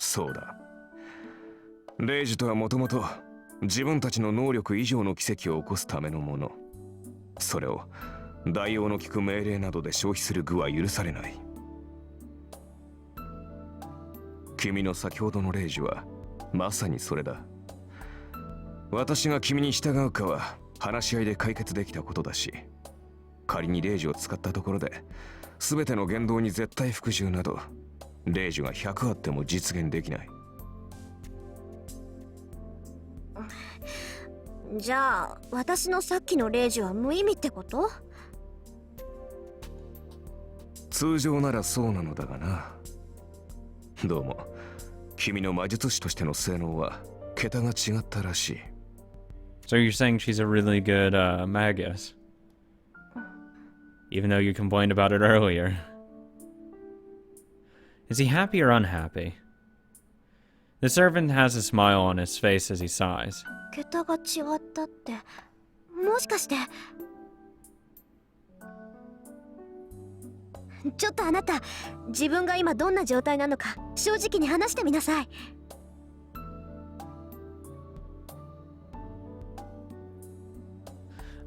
そうだ。レイジとはもともと自分たちの能力以上の奇跡を起こすためのもの。それを代用の利く命令などで消費する具は許されない。君の先ほどのレイジはまさにそれだ。私が君に従うかは話し合いで解決できたことだし、仮にレイジを使ったところで全ての言動に絶対服従などレイジが100あっても実現できない。じゃあ私のさっきのレイジは無意味ってこと？通常ならそうなのだがな。どうも君の魔術師としての性能は桁が違ったらしい。 So you're saying she's a really good magus, even though you complained about it earlier. Is he happy or unhappy? The servant has a smile on his face as he sighs. 桁が違ったってもしかして。ちょっとあなた、自分が今どんな状態なのか正直に話してみなさい。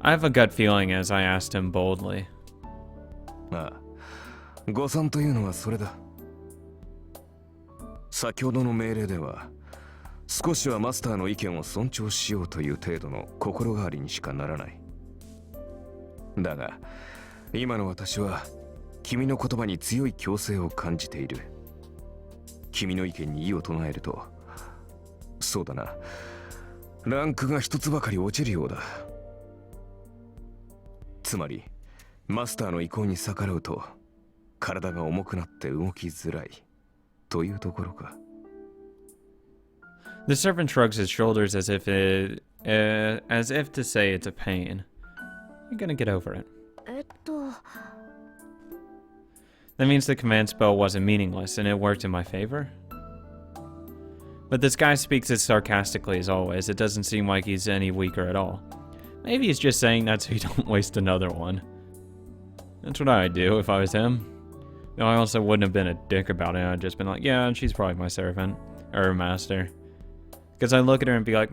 I have a gut feeling as I asked him boldly. ああ、誤算というのはそれだ。先ほどの命令では少しはマスターの意見を尊重しようという程度の心変わりにしかならない。だが今の私は君の言葉に強い強制を感じている。君の意見に異を唱えると、そうだな、ランクが一つばかり落ちるようだ。つまりマスターの意向に逆らうと体が重くなって動きづらいというところか。The servant shrugs his shoulders as if to say it's a pain. You're gonna get over it. That means the command spell wasn't meaningless and it worked in my favor? But this guy speaks as sarcastically as always. It doesn't seem like he's any weaker at all. Maybe he's just saying that so he don't waste another one. That's what I'd do if I was him. No, I also wouldn't have been a dick about it. I'd just been like, yeah, she's probably my servant. Or master. Because I'd look at her and be like,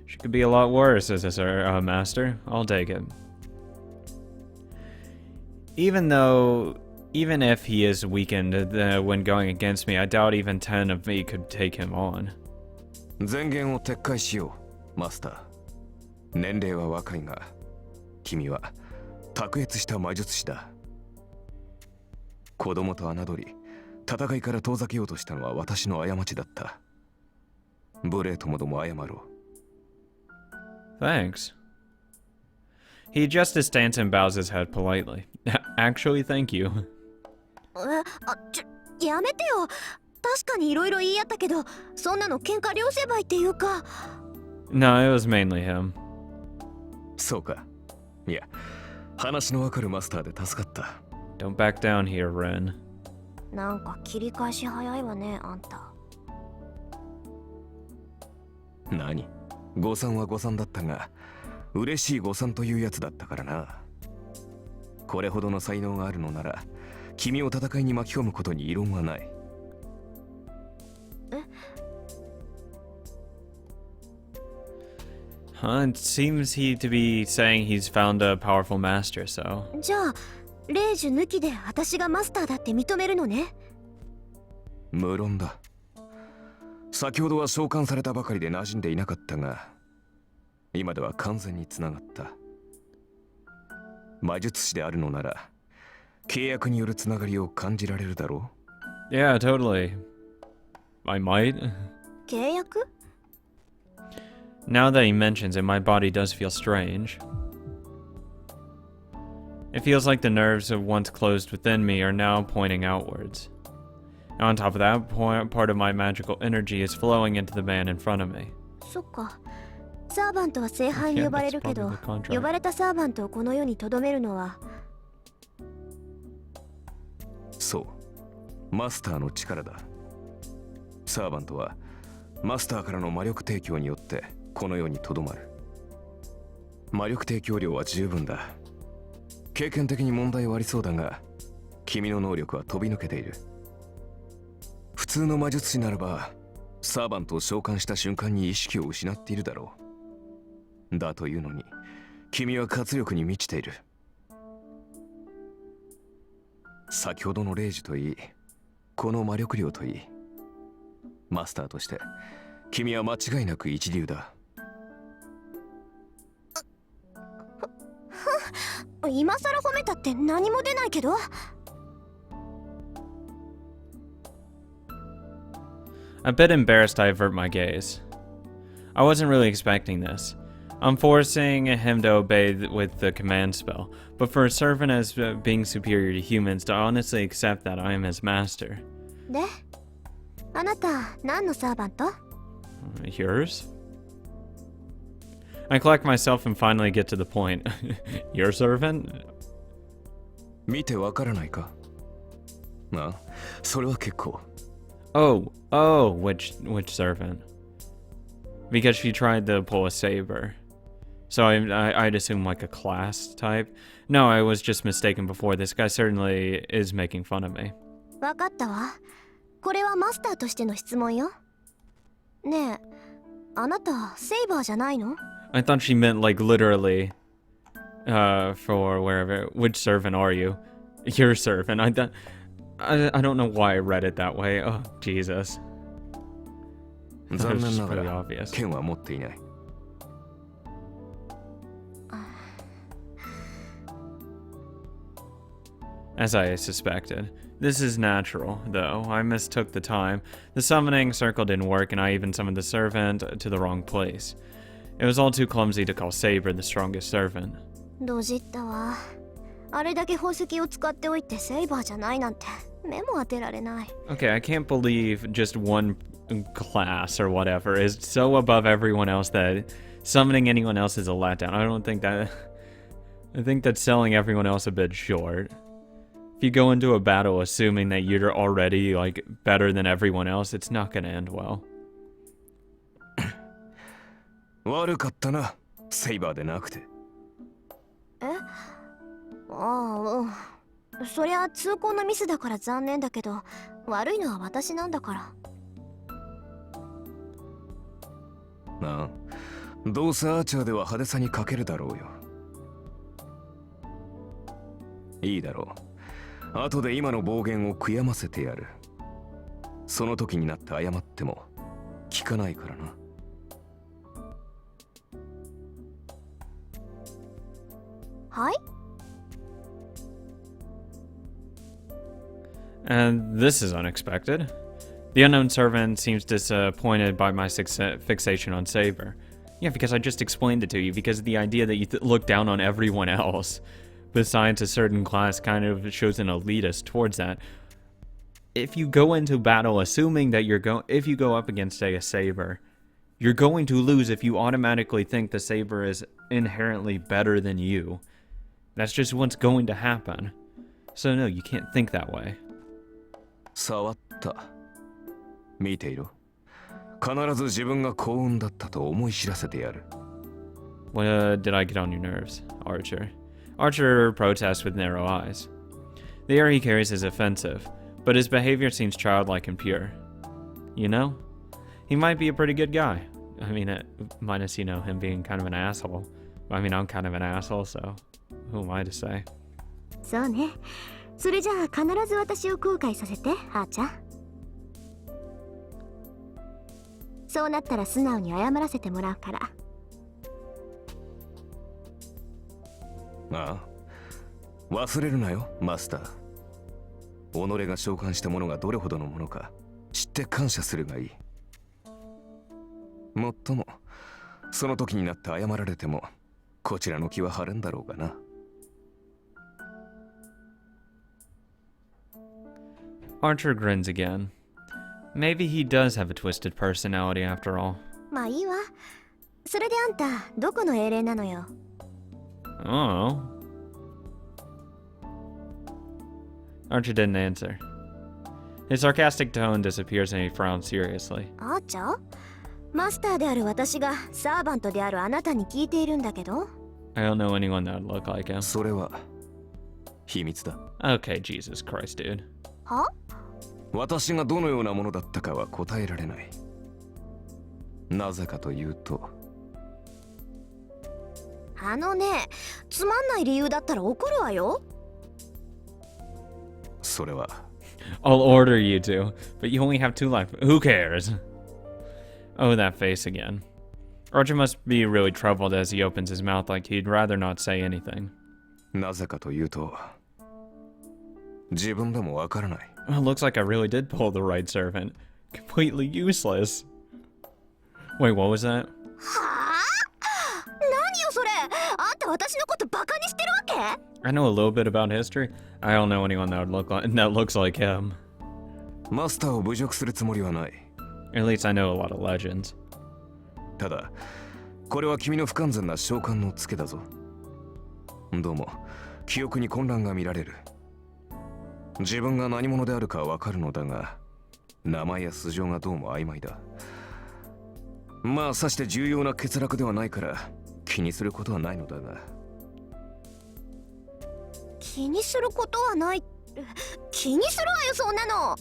she could be a lot worse as a master. I'll take it. Even if he is weakened when going against me, I doubt even 10 of me could take him on. 前言を撤回しよう、マスター。年齢は若いが、君は卓越した魔術師だ。子供と侮り、戦いから遠ざけようとしたのは私の過ちだった。無礼ともども謝ろう。Thanks. He adjusts his stance and bows his head politely. Actually, thank you. やめてよ。確かにいろいろ言い合ったけど、そんなの喧嘩両成敗っていうか。No, it was mainly him. そうか。いや、話のわかるマスターで助かった。Don't back down here, Ren. なんか切り返し早いわね、あんた。何？誤算は誤算だったが、嬉しい誤算というやつだったからな。これほどの才能があるのなら、君を戦いに巻き込むことに異論はない。It seems he to be saying he's found a powerful master, so. じゃあ、レイジ抜きで私がマスターだって認めるのね。無論だ。先ほどは召喚されたばかりで馴染んでいなかったが、今では完全につながった。魔術師であるのなら、契約によるつながりを感じられるだろう？ Yeah, totally. I might. 契約？ Now that he mentions it, my body does feel strange. It feels like the nerves of once closed within me are now pointing outwards. On top of that, part of my magical energy is flowing into the man in front of me. そっか。サーバントは聖杯に呼ばれるけど、呼ばれたサーバントをこの世に留めるのは。そう、マスターの力だ。サーバントはマスターからの魔力提供によってこの世にとどまる。魔力提供量は十分だ。経験的に問題はありそうだが、君の能力は飛び抜けている。普通の魔術師ならばサーバントを召喚した瞬間に意識を失っているだろう。だというのに君は活力に満ちている。先ほどの霊樹といい、この魔力量といい、マスターとして君は間違いなく一流だ。今更褒めたって何も出ないけど。A bit embarrassed, I avert my gaze. I wasn't really expecting this. I'm forcing him to obey with the command spell, but for a servant as being superior to humans to honestly accept that I am his master. で、あなた何のサーバント？ Yours? I collect myself and finally get to the point. Your servant? 見てわからないか？ああ、それは結構。Oh, which servant? Because she tried to pull a saber. So I'd assume like a class type. No, I was just mistaken before. This guy certainly is making fun of me. わかったわ。これはマスターとしての質問よ。ねえ、あなたセイバーじゃないの？ I thought she meant like literally, for wherever. Which servant are you? Your servant. I don't know why I read it that way. Oh, Jesus. 残念なが pretty ら obvious. 剣は持っていない。As I suspected. This is natural, though. I mistook the time. The summoning circle didn't work, and I even summoned the servant to the wrong place. It was all too clumsy to call Saber the strongest servant. ドジったわ。あれだけ宝石を使っておいてセイバーじゃないなんて目も当てられない。Okay, I can't believe just one class or whatever is so above everyone else that summoning anyone else is a letdown. I don't think that... I think that's selling everyone else a bit short. If you go into a battle assuming that you're already, like, better than everyone else, it's not gonna end well. 悪かったな、セイバーでなくて。え？ああ、そりゃ通行のミスだから残念だけど、悪いのは私なんだから。ああ、どうせアーチャーでは派手さに欠けるだろうよ。いいだろう。後で今の暴言を悔やませてやる。その時になって謝っても聞かないからな。はい？ And this is unexpected. The unknown servant seems disappointed by my fixation on Saber. Yeah, because I just explained it to you, because the idea that you look down on everyone else, besides a certain class, kind of shows an elitist towards that. If you go into battle assuming that if you go up against, say, a Saber, you're going to lose if you automatically think the Saber is inherently better than you. That's just what's going to happen. So no, you can't think that way. 触った。見ていろ。必ず自分が幸運だったと思い知らせてやる。What did I get on your nerves, Archer? Archer protests with narrow eyes. The air he carries is offensive, but his behavior seems childlike and pure. You know? He might be a pretty good guy. I mean, minus, you know, him being kind of an asshole. I mean, I'm kind of an asshole, so who am I to say? そうね。それじゃあ必ず私を後悔させて、はーちゃん。そうなったら素直に謝らせてもらうから。ああ、忘れるなよ、マスター。己が召喚したものがどれほどのものか知って感謝するがいい。もっとも、その時になって謝られても、こちらの気は晴れんだろうがな。Archer grins again. Maybe he does have a twisted personality after all. まあいいわ。それであんた、どこの英霊なのよ。Oh. Archer didn't answer. His sarcastic tone disappears and he frowns seriously. あーちゃん？マスターである私がサーバントであるあなたに聞いているんだけど。I don't know anyone that would look like him. それは秘密だ。Okay, Jesus Christ, dude. は？私がどのようなものだったかは答えられない。なぜかというと、あのね、つまんない理由だったら怒るわよ。それは I'll order you to, but you only have 2 life. Who cares? Oh, that face again. Archer must be really troubled as he opens his mouth like he'd rather not say anything. なぜかというと、自分でもわからない。Well, looks like I really did pull the right servant. Completely useless. Wait, what was that? はあ？何よそれ。あんた私のことバカにしてるわけ？ I know a little bit about history. I don't know anyone that looks like him. マスターを侮辱するつもりはない。At least I know a lot of legends. ただ、これは君の不完全な召喚のツケだぞ。どうも、記憶に混乱が見られる。自分が何者であるかはわかるのだが、名前や素性がどうも曖昧だ。まあ、さして重要な欠落ではないから、気にすることはないのだが。気にすることはない。気にするわよそんなの。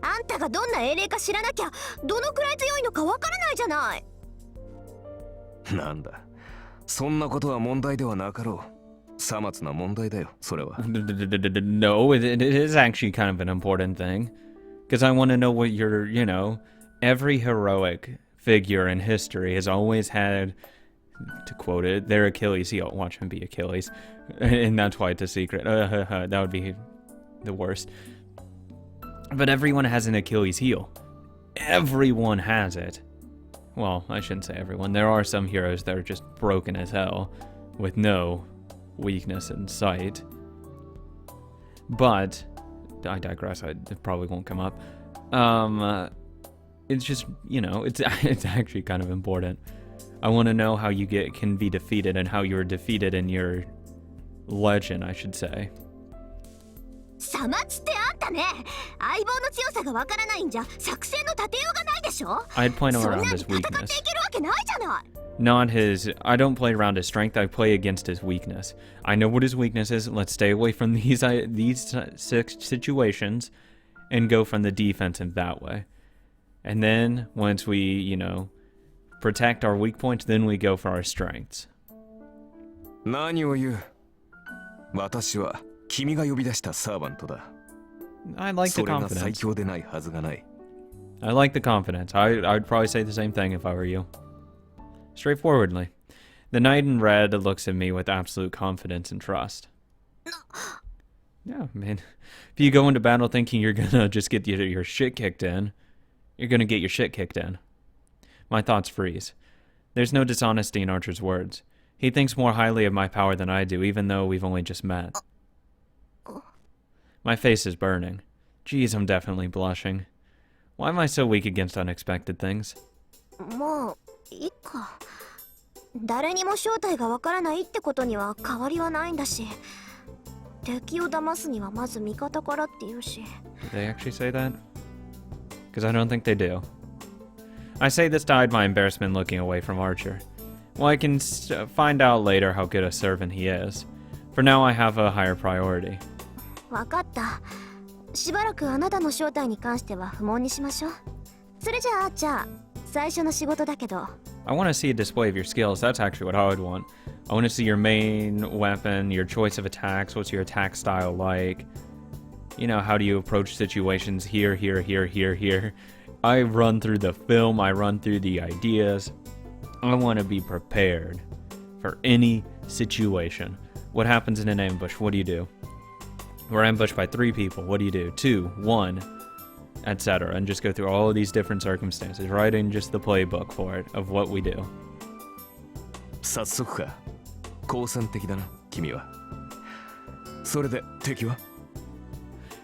あんたがどんな英霊か知らなきゃどのくらい強いのかわからないじゃない。なんだ、そんなことは問題ではなかろう。さまつな問題だよ、それは。No, it is actually kind of an important thing. Because I want to know what your, you know, every heroic figure in history has always had, to quote it, their Achilles heel. Watch him be Achilles. And that's why it's a secret. That would be the worst. But everyone has an Achilles heel. Everyone has it. Well, I shouldn't say everyone. There are some heroes that are just broken as hell, with no weakness in sight. But, I digress, it probably won't come up. It's just, you know, it's actually kind of important. I want to know how you can be defeated and how you're defeated in your legend, I should say. さまつってあんたね、相棒の強さがわからないんじゃ作戦の立てようがないでしょ。 I'd point そんな around に his 戦ってい weakness. けるわけないじゃない。Not his... I don't play around his strength, I play against his weakness. I know what his weakness is, let's stay away from these 6 situations and go from the defensive that way. And then, once we, you know, protect our weak points, then we go for our strengths. 何を言う。私は君が呼び出したサーバントだ。 I like the それが最 confidence. 強でないはずがない。I like the confidence. I'd probably say the same thing if I were you. Straightforwardly. The knight in red looks at me with absolute confidence and trust. Yeah, man. If you go into battle thinking you're gonna just get your shit kicked in, you're gonna get your shit kicked in. My thoughts freeze. There's no dishonesty in Archer's words. He thinks more highly of my power than I do, even though we've only just met. My face is burning. Geez, I'm definitely blushing. Why am I so weak against unexpected things? もういいか。誰にも正体がわからないってことには変わりはないんだし、敵を騙すにはまず味方からって言うし。 Did they actually say that? Because I don't think they do. I say this to hide my embarrassment looking away from Archer. Well, I can find out later how good a servant he is. For now, I have a higher priority. わかった。しばらくあなたの正体に関しては不問にしましょう。それじゃあ、じゃあ、最初の仕事だけど。I want to see a display of your skills. That's actually what I would want. I want to see your main weapon, your choice of attacks, what's your attack style like. You know, how do you approach situations here, here, here, here, here. I run through the film, I run through the ideas. I want to be prepared for any situation. What happens in an ambush? What do you do? We're ambushed by 3 people. What do you do? 2, 1, etc. And just go through all of these different circumstances, writing just the playbook for it of what we do. 早速か。好戦的だな、君は。それで敵は？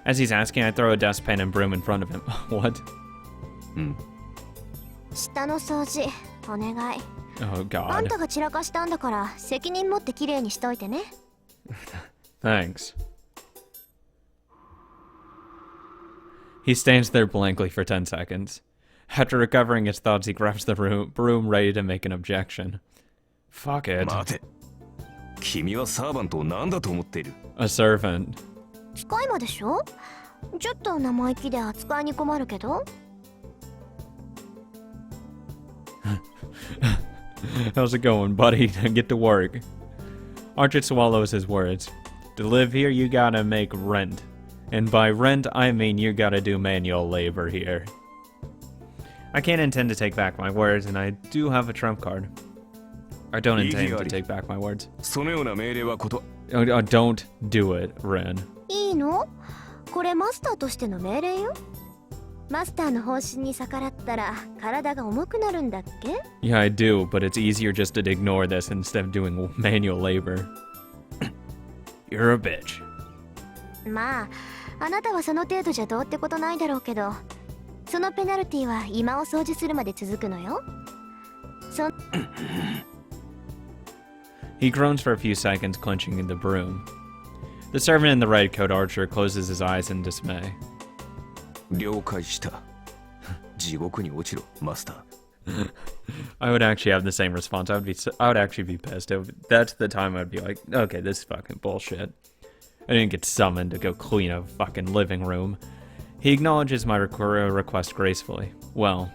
As he's asking, I throw a dustpan and broom in front of him. What? 下の掃除お願い。 Oh あん god. たが散らかしたんだから責任持ってきれいにしといてね。 Thanks. He stands there blankly for 10 seconds. After recovering his thoughts, he grabs the broom ready to make an objection. Fuck it. 待て。君はサーバントを何だと思っている？ A servant. 使い魔でしょ。ちょっと生意気で扱いに困るけど。How's it going, buddy? Get to work. Archer swallows his words. To live here, you gotta make rent. And by rent, I mean you gotta do manual labor here. I can't intend to take back my words, and I do have a trump card. I don't intend to take back my words. そのような命令は Don't do it, Ren. いいの？これマスターとしての命令よ。マスターの方針に逆らったら体が重くなるんだっけ？ Yeah, I do, but it's easier just to ignore this instead of doing manual labor. You're a bitch. まあ、あなたはその程度じゃどうってことないだろうけど、そのペナルティは今を掃除するまで続くのよ。He groans for a few seconds, clenching the broom. The servant in the red coat Archer closes his eyes in dismay. 了解した。地獄に落ちろ、マスター。I would actually have the same response. I would actually be pissed. That's the time I'd be like, okay, this is fucking bullshit. I didn't get summoned to go clean a fucking living room. He acknowledges my request gracefully. Well,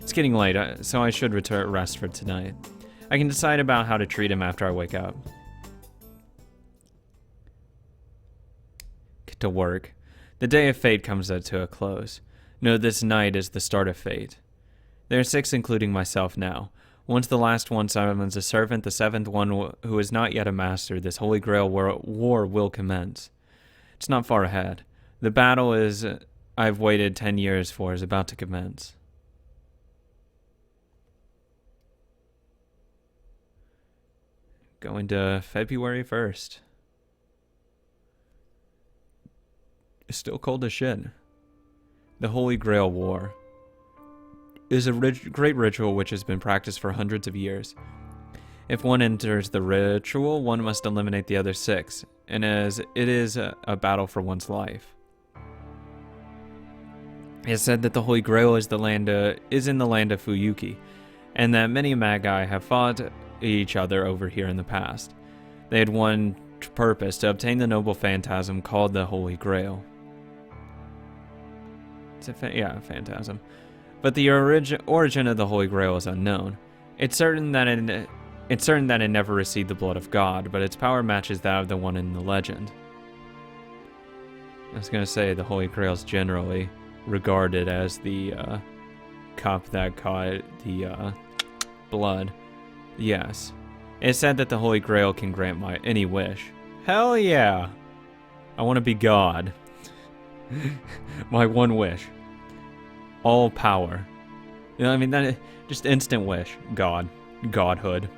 it's getting late, so I should rest for tonight. I can decide about how to treat him after I wake up. Get to work. The day of fate comes to a close. No, this night is the start of fate. There are 6, including myself now. Once the last one summons a servant, the 7th one who is not yet a master, this Holy Grail war will commence. It's not far ahead. The battle I've waited 10 years for is about to commence. Going to February 1st. It's still cold as shit. The Holy Grail War is a great ritual which has been practiced for hundreds of years. If one enters the ritual, one must eliminate the other 6, and as it is a battle for one's life. It is said that the Holy Grail is in the land of Fuyuki, and that many Magi have fought each other over here in the past. They had one purpose: to obtain the noble phantasm called the Holy Grail. It's a phantasm. But the origin of the Holy Grail is unknown. It's certain that it never received the blood of God, but its power matches that of the one in the legend. I was gonna say the Holy Grail is generally regarded as the cup that caught the blood. Yes. It's said that the Holy Grail can grant my any wish. Hell yeah! I want to be God. My one wish. All power. You know what I mean? That just instant wish. God. Godhood.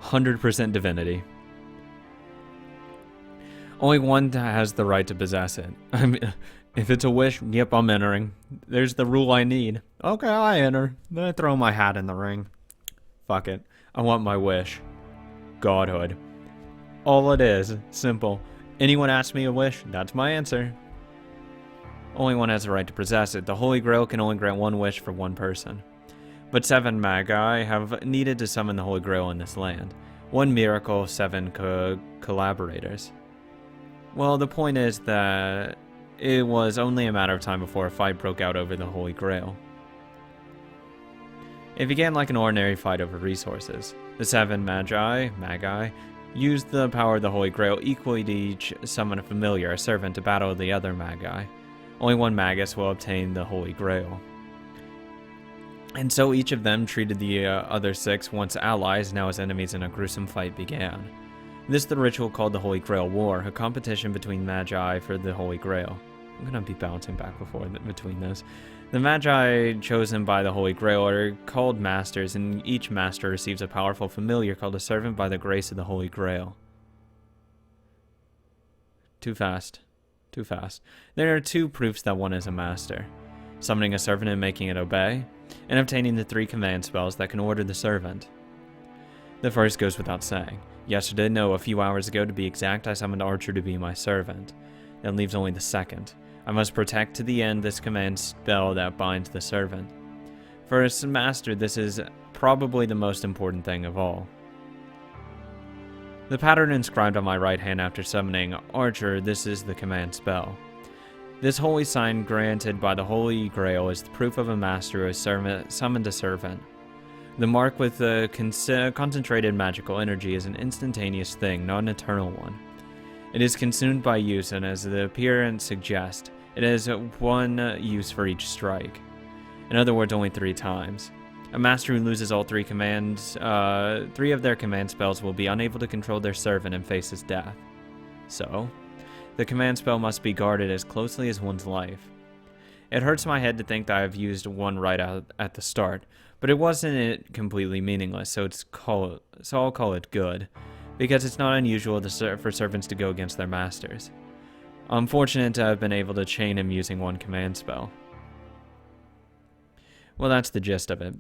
100% divinity. Only one has the right to possess it. I mean, if it's a wish, yep, I'm entering. There's the rule I need. Okay, I enter. Then I throw my hat in the ring. Fuck it. I want my wish. Godhood. All it is. Simple. Anyone asks me a wish, that's my answer. Only one has the right to possess it. The Holy Grail can only grant one wish for one person. But 7 Magi have needed to summon the Holy Grail in this land. One miracle, 7 collaborators. Well, the point is that it was only a matter of time before a fight broke out over the Holy Grail. It began like an ordinary fight over resources. The 7 Magi, used the power of the Holy Grail equally to each summon a familiar, a servant, to battle the other Magi. Only one Magus will obtain the Holy Grail. And so each of them treated the other 6 once allies, now as enemies, and a gruesome fight began. This is the ritual called the Holy Grail War, a competition between Magi for the Holy Grail. I'm gonna be bouncing back between those. The Magi chosen by the Holy Grail are called Masters, and each Master receives a powerful familiar called a Servant by the grace of the Holy Grail. Too fast. There are 2 proofs that one is a Master: summoning a servant and making it obey, and obtaining the 3 command spells that can order the servant. The first goes without saying. Yesterday, no, a few hours ago to be exact, I summoned Archer to be my servant. That leaves only the second. I must protect to the end this command spell that binds the servant. For a master, this is probably the most important thing of all. The pattern inscribed on my right hand after summoning Archer, this is the command spell. This holy sign granted by the Holy Grail is the proof of a master who has summoned a servant. The mark with the concentrated magical energy is an instantaneous thing, not an eternal one. It is consumed by use, and as the appearance suggests, it has one use for each strike. In other words, only 3 times. A master who loses all 3 of their command spells will be unable to control their servant and faces death. So, the command spell must be guarded as closely as one's life. It hurts my head to think that I've used one right out at the start, but it wasn't completely meaningless, so I'll call it good, because it's not unusual for servants to go against their masters. I'm fortunate to have been able to chain him using one command spell. Well, that's the gist of it.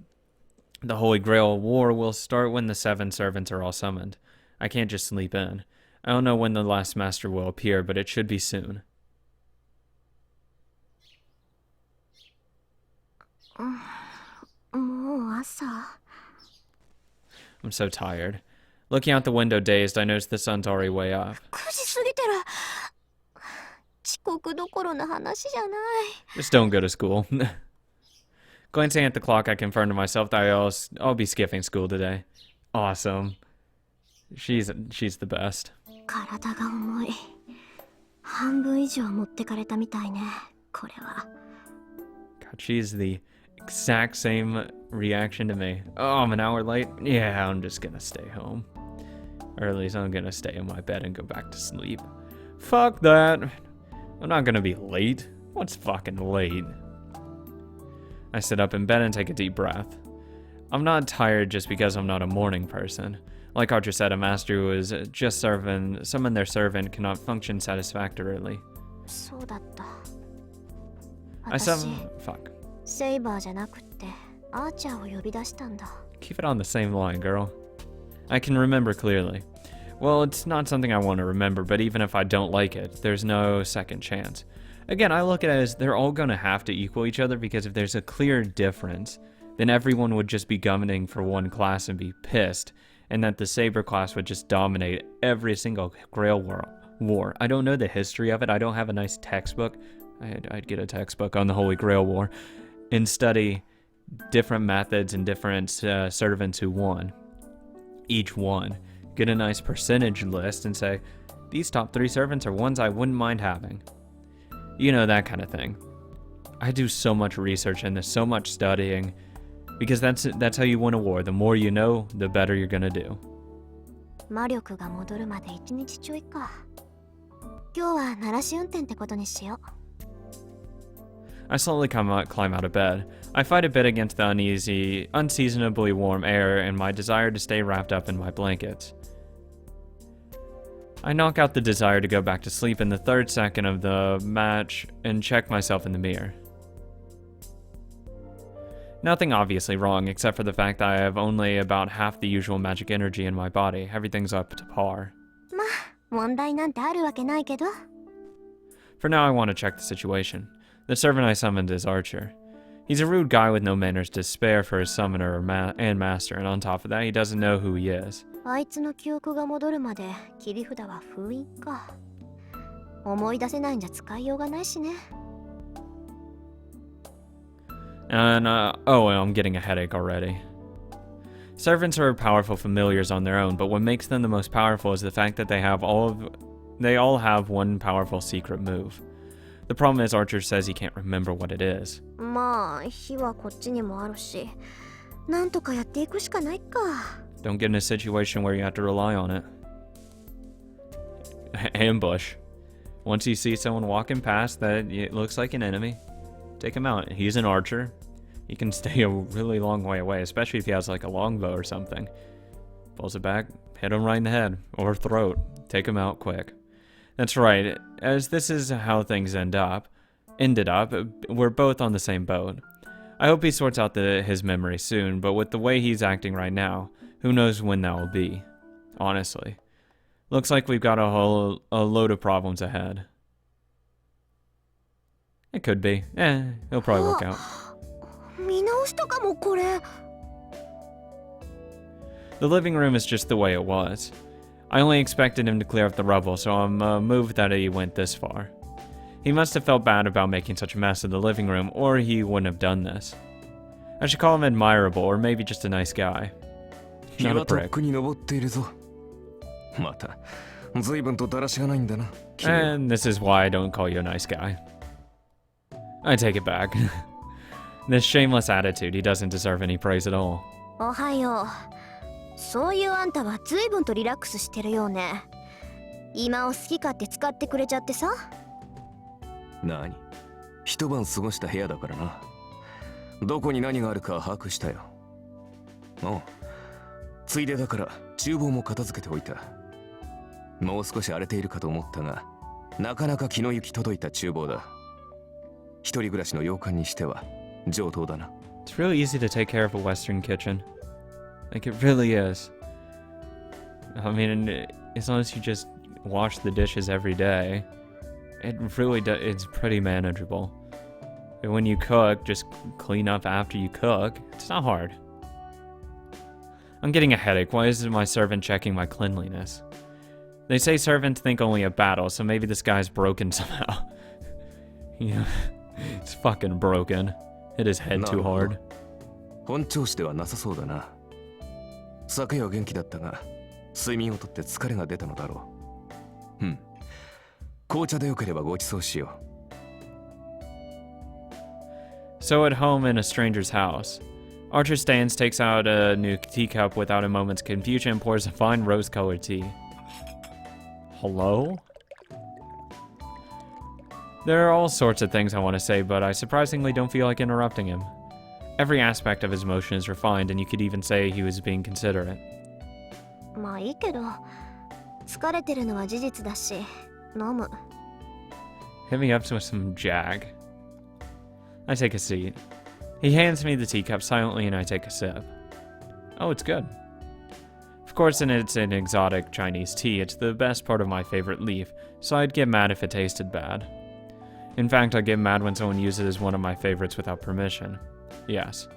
The Holy Grail War will start when the 7 servants are all summoned. I can't just sleep in. I don't know when the last master will appear, but it should be soon. I'm so tired. Looking out the window dazed, I noticed the sun's already way up. Just don't go to school. Glancing at the clock, I confirmed to myself that I'll be skipping school today. Awesome. She's the best. God, she's the exact same reaction to me. Oh, I'm an hour late? Yeah, I'm just gonna stay home. Or at least I'm gonna stay in my bed and go back to sleep. Fuck that. I'm not gonna be late. What's fucking late? I sit up in bed and take a deep breath. I'm not tired just because I'm not a morning person. Like Archer said, a master who is just summoned their servant cannot function satisfactorily. Fuck. Keep it on the same line, girl. I can remember clearly. Well, it's not something I want to remember, but even if I don't like it, there's no second chance. Again, I look at it as they're all going to have to equal each other, because if there's a clear difference, then everyone would just be gunning for one class and be pissed, and that the Saber class would just dominate every single Grail war. I don't know the history of it. I don't have a nice textbook. I'd get a textbook on the Holy Grail War and study different methods and different servants who won. Each one. Get a nice percentage list and say, these top 3 servants are ones I wouldn't mind having. You know, that kind of thing. I do so much research in this, so much studying, because that's how you win a war. The more you know, the better you're gonna do. I slowly climb out of bed. I fight a bit against the unseasonably warm air and my desire to stay wrapped up in my blankets. I knock out the desire to go back to sleep in the 3rd second of the match and check myself in the mirror. Nothing obviously wrong, except for the fact that I have only about half the usual magic energy in my body. Everything's up to par. For now, I want to check the situation. The servant I summoned is Archer. He's a rude guy with no manners to spare for his summoner and master, and on top of that, he doesn't know who he is. And, I'm getting a headache already. Servants are powerful familiars on their own, but what makes them the most powerful is the fact that they all have one powerful secret move. The problem is Archer says he can't remember what it is. Don't get in a situation where you have to rely on it. Ambush. Once you see someone walking past that it looks like an enemy, take him out. He's an archer. He can stay a really long way away, especially if he has like a longbow or something. Pulls it back, hit him right in the head or throat. Take him out quick. That's right, as this is how things ended up, we're both on the same boat. I hope he sorts out his memory soon, but with the way he's acting right now, who knows when that will be, honestly. Looks like we've got a load of problems ahead. It could be. It'll probably work out. The living room is just the way it was. I only expected him to clear up the rubble, so I'm moved that he went this far. He must have felt bad about making such a mess in the living room, or he wouldn't have done this. I should call him admirable, or maybe just a nice guy. 日 Not a はとっ prick. くに昇っているぞ。また、随分とだらしがないんだな。君は And this is why I don't call you a nice guy. I take it back. This shameless attitude, he doesn't deserve any praise at all. おはよう。そういうあんたは随分とリラックスしてるようね。今を好き勝手使ってくれちゃってさ。何？一晩過ごした部屋だからな。どこに何があるか把握したよ。おう。ついでだから厨房も片付けておいた。もう少し荒れているかと思ったが、なかなか気の行き届いた厨房だ。一人暮らしの洋館にしては上等だな。It's really easy to take care of a Western kitchen. Like, it really is. I mean, as long as you just wash the dishes every day, it really does. It's pretty manageable. And when you cook, just clean up after you cook. It's not hard. I'm getting a headache. Why isn't my servant checking my cleanliness? They say servants think only of battle, so maybe this guy's broken somehow. Yeah, it's fucking broken. Hit his head too hard. 本調子ではなさそうだな。昨夜は元気だったが、睡眠をとって疲れが出たのだろう。うん。紅茶でよければご馳走しよう。 So at home in a stranger's house, Archer stands, takes out a new teacup without a moment's confusion, and pours a fine rose-colored tea. Hello? There are all sorts of things I want to say, but I surprisingly don't feel like interrupting him. Every aspect of his emotion is refined, and you could even say he was being considerate. まあいいけど、疲れてるのは事実だし、飲む。Hit me up with some Jag. I take a seat. He hands me the teacup silently, and I take a sip. Oh, it's good. Of course, and it's an exotic Chinese tea. It's the best part of my favorite leaf, so I'd get mad if it tasted bad. In fact, I get mad when someone uses it as one of my favorites without permission. Yes.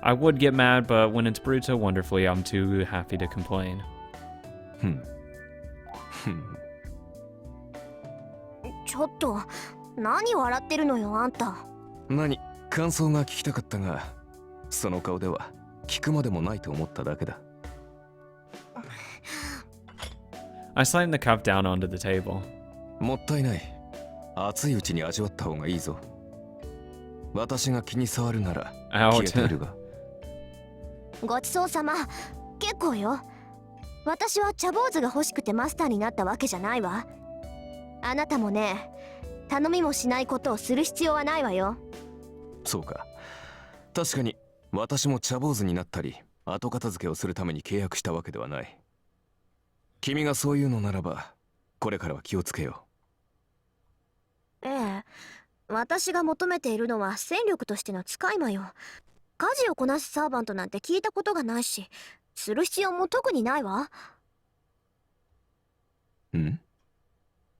I would get mad, but when it's brewed so wonderfully, I'm too happy to complain. ちょっと、何笑ってるのよ、あんた。何？感想が聞きたかったが、その顔では聞くまでもないと思っただけだ。I slammed the cup down onto the table. もったいない。熱いうちに味わった方がいいぞ。私が気に障るなら消えているが。ごちそうさま。結構よ。私は茶坊主が欲しくてマスターになったわけじゃないわ。あなたもね、頼みもしないことをする必要はないわよ。そうか。確かに私も茶坊主になったり後片付けをするために契約したわけではない。君がそういうのならばこれからは気をつけよええ、私が求めているのは戦力としての使い魔よ。家事をこなすサーバントなんて聞いたことがないし、する必要も特にないわ。ん？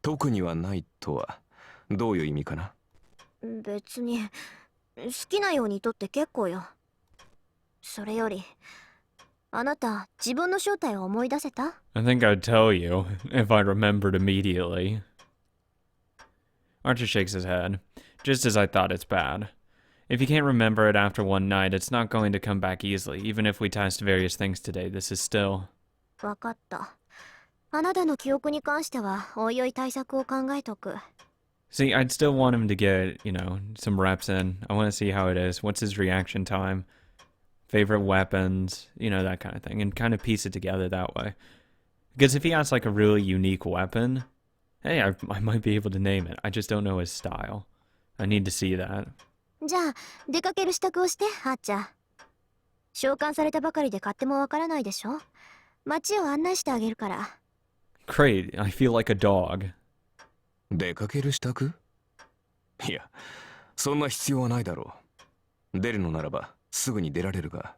特にはないとはどういう意味かな？別に好きなようにとって結構よ。それよりあなた自分の正体を思い出せた？ I think I'd tell you if I remembered immediately. Archer shakes his head, just as I thought. It's bad. If you can't remember it after one night, it's not going to come back easily. Even if we test various things today, this is still... わかった。あなたの記憶に関してはおいおい対策を考えとく。See, I'd still want him to get, some reps in. I want to see how it is. What's his reaction time? Favorite weapons, that kind of thing. And kind of piece it together that way. Because if he has, a really unique weapon, hey, I might be able to name it. I just don't know his style. I need to see that. じゃあ、出かける支度をして、ハッチャー。召喚されたばかりで買ってもわからないでしょ？街を案内してあげるから。Great, I feel like a dog. 出かける支度？いや、そんな必要はないだろう。出るのならばすぐに出られるが。